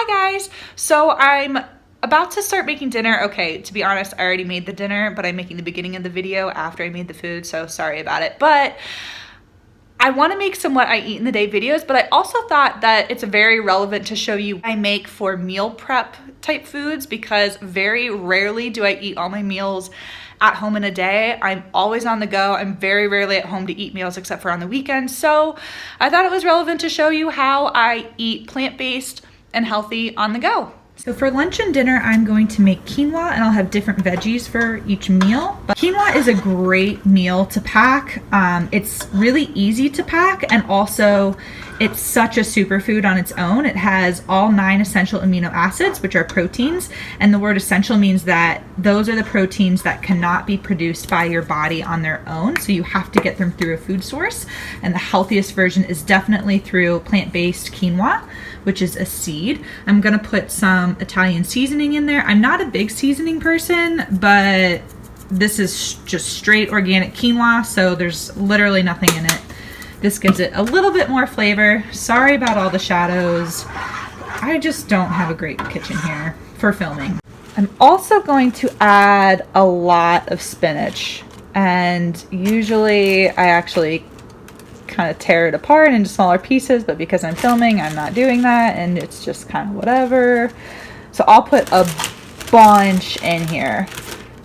Hi guys! So I'm about to start making dinner. Okay, to be honest, I already made the dinner, but I'm making the beginning of the video after I made the food, so sorry about it. But I want to make some what I eat in the day videos, but I also thought that it's very relevant to show you what I make for meal prep type foods, because very rarely do I eat all my meals at home in a day. I'm always on the go. I'm very rarely at home to eat meals except for on the weekends. So I thought it was relevant to show you how I eat plant-based and healthy on the go. So for lunch and dinner, I'm going to make quinoa, and I'll have different veggies for each meal. But quinoa is a great meal to pack. It's really easy to pack, and also it's such a superfood on its own. It has all 9 essential amino acids, which are proteins, and the word essential means that those are the proteins that cannot be produced by your body on their own, so you have to get them through a food source, and the healthiest version is definitely through plant-based quinoa, which is a seed. I'm gonna put some Italian seasoning in there. I'm not a big seasoning person, but this is just straight organic quinoa, so there's literally nothing in it. This gives it a little bit more flavor. Sorry about all the shadows. I just don't have a great kitchen here for filming. I'm also going to add a lot of spinach, and usually I actually kind of tear it apart into smaller pieces, but because I'm filming, I'm not doing that, and it's just kind of whatever. So I'll put a bunch in here.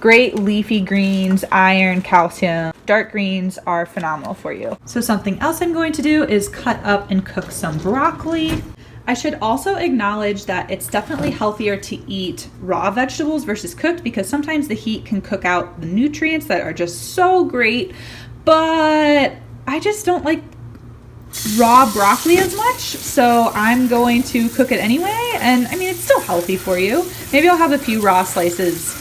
Great leafy greens, iron, calcium. Dark greens are phenomenal for you. So something else I'm going to do is cut up and cook some broccoli. I should also acknowledge that it's definitely healthier to eat raw vegetables versus cooked, because sometimes the heat can cook out the nutrients that are just so great, but I just don't like raw broccoli as much, so I'm going to cook it anyway. And I mean, it's still healthy for you. Maybe I'll have a few raw slices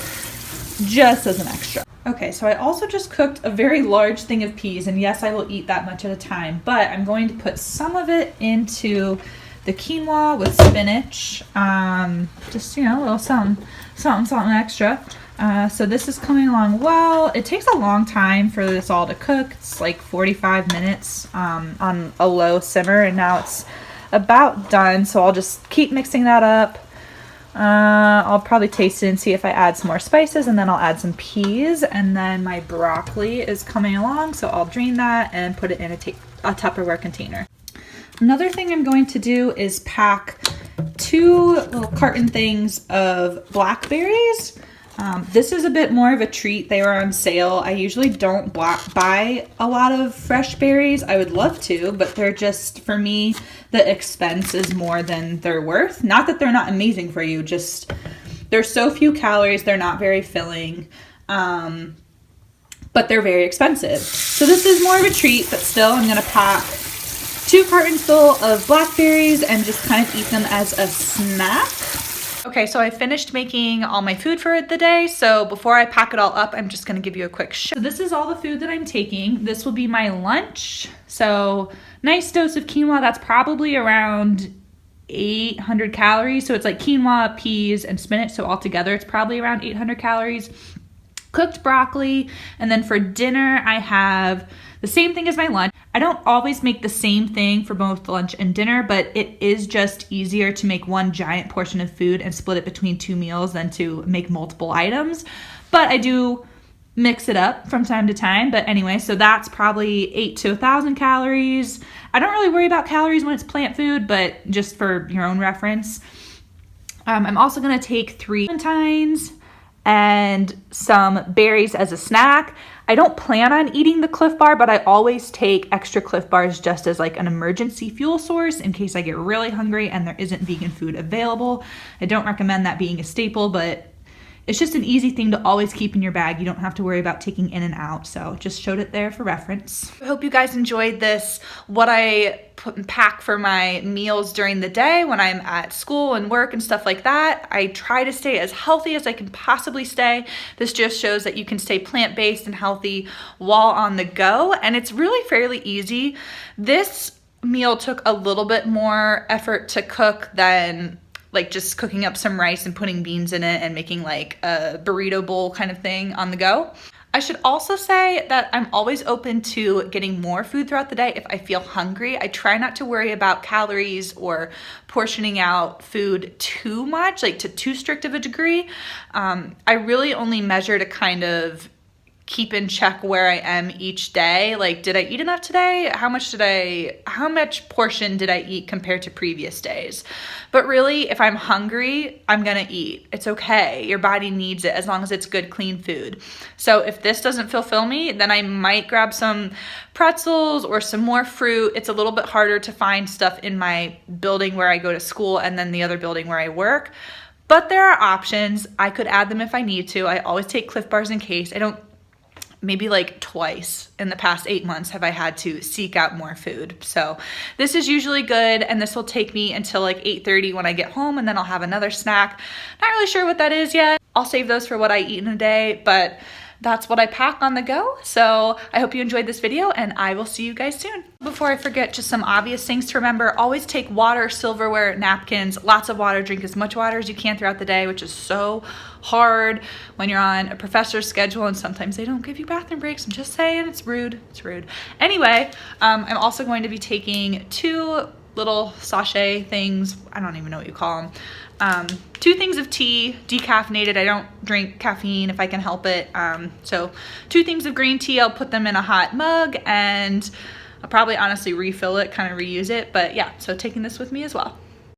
just as an extra. Okay, so I also just cooked a very large thing of peas, and yes, I will eat that much at a time, but I'm going to put some of it into the quinoa with spinach. Just, you know, a little something extra. So this is coming along well. It takes a long time for this all to cook. It's like 45 minutes on a low simmer, and now it's about done. So I'll just keep mixing that up. I'll probably taste it and see if I add some more spices, and then I'll add some peas, and then my broccoli is coming along, so I'll drain that and put it in a Tupperware container. Another thing I'm going to do is pack 2 little carton things of blackberries. This is a bit more of a treat. They were on sale. I usually don't buy a lot of fresh berries. I would love to, but they're just, for me, the expense is more than they're worth. Not that they're not amazing for you, just there's so few calories, they're not very filling, but they're very expensive. So this is more of a treat, but still I'm gonna pack 2 cartons full of blackberries and just kind of eat them as a snack. Okay, so I finished making all my food for the day, so before I pack it all up, I'm just gonna give you a quick show. So this is all the food that I'm taking. This will be my lunch. So nice dose of quinoa, that's probably around 800 calories. So it's like quinoa, peas, and spinach, so altogether it's probably around 800 calories. Cooked broccoli, and then for dinner I have the same thing as my lunch. I don't always make the same thing for both lunch and dinner, but it is just easier to make one giant portion of food and split it between 2 meals than to make multiple items. But I do mix it up from time to time. But anyway, so that's probably 8 to 1,000 calories. I don't really worry about calories when it's plant food, but just for your own reference. I'm also gonna take 3 clementines and some berries as a snack. I don't plan on eating the Clif Bar, but I always take extra Clif Bars just as like an emergency fuel source in case I get really hungry and there isn't vegan food available. I don't recommend that being a staple, but it's just an easy thing to always keep in your bag. You don't have to worry about taking in and out, so just showed it there for reference. I hope you guys enjoyed this, what I pack for my meals during the day when I'm at school and work and stuff like that. I try to stay as healthy as I can possibly stay. This just shows that you can stay plant-based and healthy while on the go, and it's really fairly easy. This meal took a little bit more effort to cook than like just cooking up some rice and putting beans in it and making like a burrito bowl kind of thing on the go. I should also say that I'm always open to getting more food throughout the day if I feel hungry. I try not to worry about calories or portioning out food too much, like to too strict of a degree. I really only measure to kind of keep in check where I am each day. Like, did I eat enough today? How much portion did I eat compared to previous days? But really, if I'm hungry, I'm gonna eat. It's okay. Your body needs it as long as it's good, clean food. So if this doesn't fulfill me, then I might grab some pretzels or some more fruit. It's a little bit harder to find stuff in my building where I go to school and then the other building where I work. But there are options. I could add them if I need to. I always take Clif Bars in case. Maybe like twice in the past 8 months have I had to seek out more food. So this is usually good, and this will take me until like 8:30 when I get home, and then I'll have another snack. Not really sure what that is yet. I'll save those for what I eat in a day, but that's what I pack on the go. So I hope you enjoyed this video, and I will see you guys soon. Before I forget, just some obvious things to remember. Always take water, silverware, napkins, lots of water. Drink as much water as you can throughout the day, which is so hard when you're on a professor's schedule and sometimes they don't give you bathroom breaks. I'm just saying, it's rude. It's rude. Anyway, I'm also going to be taking 2 little sachet things. I don't even know what you call them. 2 things of tea, decaffeinated. I don't drink caffeine if I can help it. So 2 things of green tea. I'll put them in a hot mug, and I'll probably honestly refill it, kind of reuse it. But yeah, so taking this with me as well.